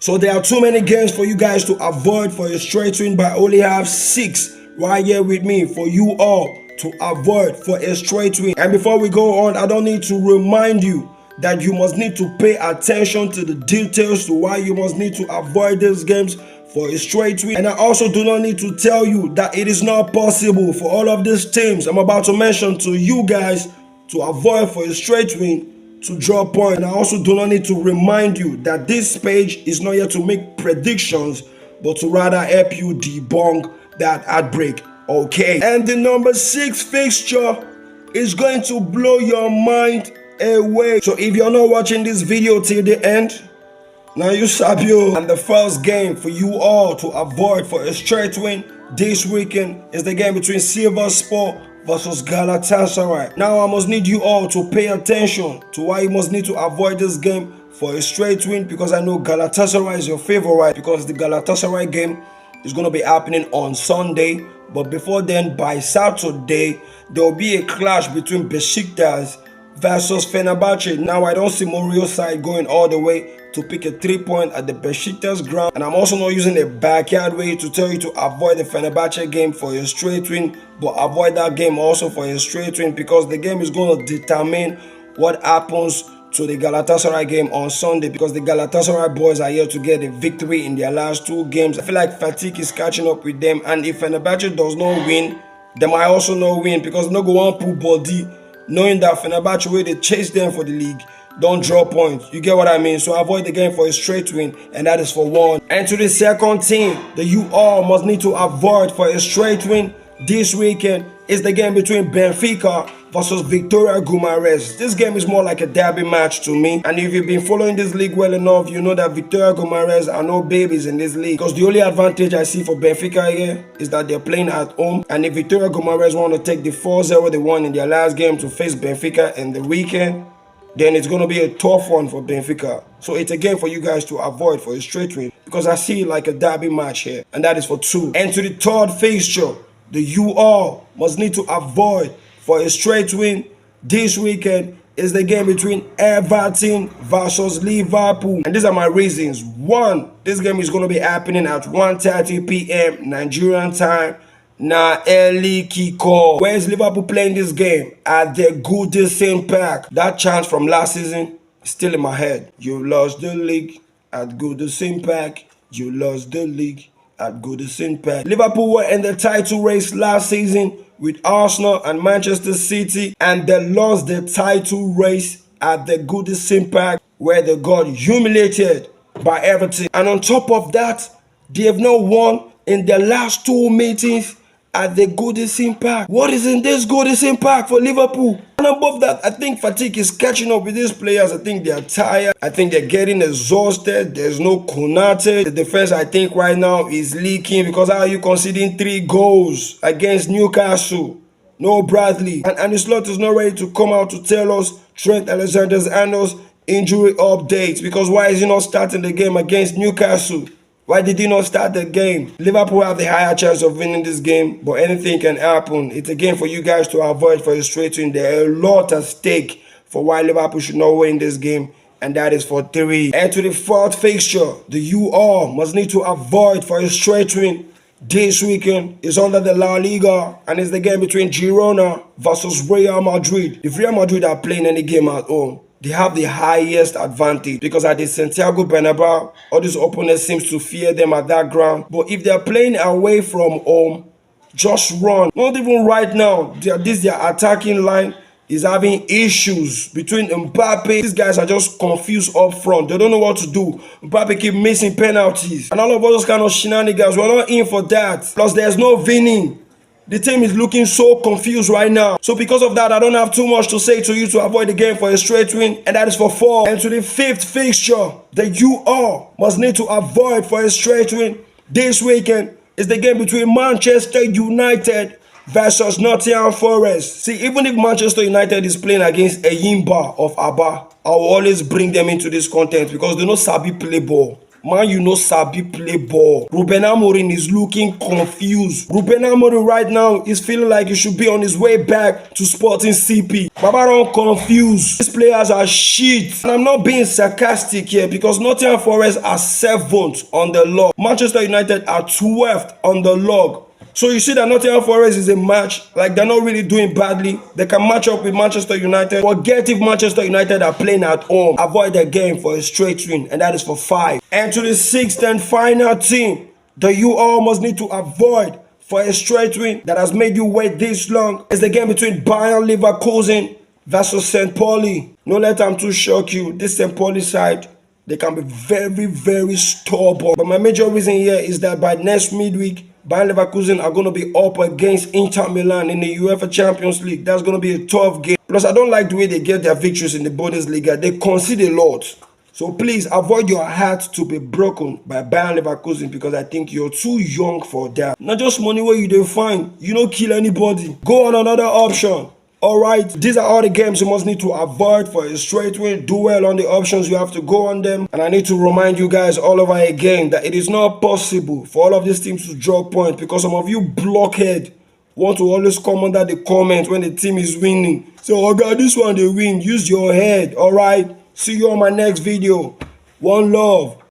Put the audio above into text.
So there are too many games for you guys to avoid for a straight win, but I only have 6 right here with me for you all to avoid for a straight win. And before we go on, I don't need to remind you that you must need to pay attention to the details to why you must need to avoid these games for a straight win. And I also do not need to tell you that it is not possible for all of these teams I'm about to mention to you guys to avoid for a straight win to draw points. And I also do not need to remind you that this page is not here to make predictions, but to rather help you debunk that outbreak. Okay. And the number 6 fixture is going to blow your mind away. So if you're not watching this video till the end, now you Sabio. And the first game for you all to avoid for a straight win this weekend is the game between Sivasspor versus Galatasaray. Now I must need you all to pay attention to why you must need to avoid this game for a straight win, because I know Galatasaray is your favorite, because the Galatasaray game is going to be happening on Sunday. But before then, by Saturday, there will be a clash between Besiktas versus Fenerbahce. Now I don't see Mourinho's side going all the way to pick a 3-point at the Besiktas ground, and I'm also not using a backyard way to tell you to avoid the Fenerbahce game for a straight win, but avoid that game also for a straight win, because the game is going to determine what happens to the Galatasaray game on Sunday, because the Galatasaray boys are here to get a victory in their last 2 games. I feel like fatigue is catching up with them, and if Fenerbahce does not win, they might also not win, because they no go on pull body knowing that Fenerbahce way they chase them for the league don't draw points. You get what I mean? So avoid the game for a straight win, and that is for 1. And to the second team that you all must need to avoid for a straight win this weekend is the game between Benfica versus Victoria Guimaraes. This game is more like a derby match to me, and if you've been following this league well enough, you know that Victoria Guimaraes are no babies in this league, because the only advantage I see for Benfica here is that they're playing at home, and if Victoria Guimaraes want to take the 4-0 they won in their last game to face Benfica in the weekend, then it's going to be a tough one for Benfica. So it's a game for you guys to avoid for a straight win, because I see it like a derby match here, and that is for 2. And to the third fixture that you all must need to avoid for a straight win this weekend is the game between Everton versus Liverpool. And these are my reasons. 1, this game is going to be happening at 1:30 p.m. Nigerian time. Now early kickoff. Where is Liverpool playing this game? At the Goodison Park. That chant from last season is still in my head. You lost the league at Goodison Park. You lost the league at Goodison Park. Liverpool were in the title race last season with Arsenal and Manchester City, and they lost the title race at the Goodison Park, where they got humiliated by Everton. And on top of that, they have not won in their last 2 meetings at the Goodison Park. What is in this Goodison Park for Liverpool? And above that, I think fatigue is catching up with these players. I think they're tired. I think they're getting exhausted. There's no Konate. The defense, I think, right now is leaking, because how are you conceding 3 goals against Newcastle? No Bradley. And Ancelotti is not ready to come out to tell us Trent Alexander-Arnold's injury updates, because why is he not starting the game against Newcastle? Why did he not start the game? Liverpool have the higher chance of winning this game, but anything can happen. It's a game for you guys to avoid for a straight win. There are a lot at stake for why Liverpool should not win this game, and that is for 3. And to the 4th fixture, the you all must need to avoid for a straight win this weekend is under the La Liga, and it's the game between Girona versus Real Madrid. If Real Madrid are playing any game at home, they have the highest advantage, because at the Santiago Bernabeu, all these opponents seems to fear them at that ground. But if they're playing away from home, just run. Not even right now. Their attacking line is having issues between Mbappe. These guys are just confused up front. They don't know what to do. Mbappe keep missing penalties, and all of those kind of shenanigans. We're not in for that. Plus, there's no winning. The team is looking so confused right now. So because of that, I don't have too much to say to you to avoid the game for a straight win, and that is for 4. And to the 5th fixture that you all must need to avoid for a straight win this weekend is the game between Manchester United versus Nottingham Forest. See, even if Manchester United is playing against a Yimba of Abba, I will always bring them into this content, because they know Sabi play ball. Man, you know Sabi play ball. Ruben Amorim is looking confused. Ruben Amorim right now is feeling like he should be on his way back to Sporting CP. Baba don't confuse. These players are shit. And I'm not being sarcastic here because Nottingham Forest are 7th on the log. Manchester United are 12th on the log. So you see that Nottingham Forest is a match, like they're not really doing badly. They can match up with Manchester United. Forget if Manchester United are playing at home. Avoid the game for a straight win, and that is for 5. And to the 6th and final team that you all must need to avoid for a straight win that has made you wait this long is the game between Bayern Leverkusen versus St. Pauli. No let them too shock you. This St. Pauli side, they can be very, very stubborn. But my major reason here is that by next midweek, Bayern Leverkusen are going to be up against Inter Milan in the UEFA Champions League. That's going to be a tough game. Plus, I don't like the way they get their victories in the Bundesliga. They concede a lot. So please avoid your heart to be broken by Bayern Leverkusen because I think you're too young for that. Not just money where you don't find. You don't kill anybody. Go on another option. Alright, these are all the games you must need to avoid for a straight win. Do well on the options, you have to go on them. And I need to remind you guys all over again that it is not possible for all of these teams to draw points because some of you blockhead want to always come under the comment when the team is winning. So, oh God, this one they win. Use your head, alright? See you on my next video. One love.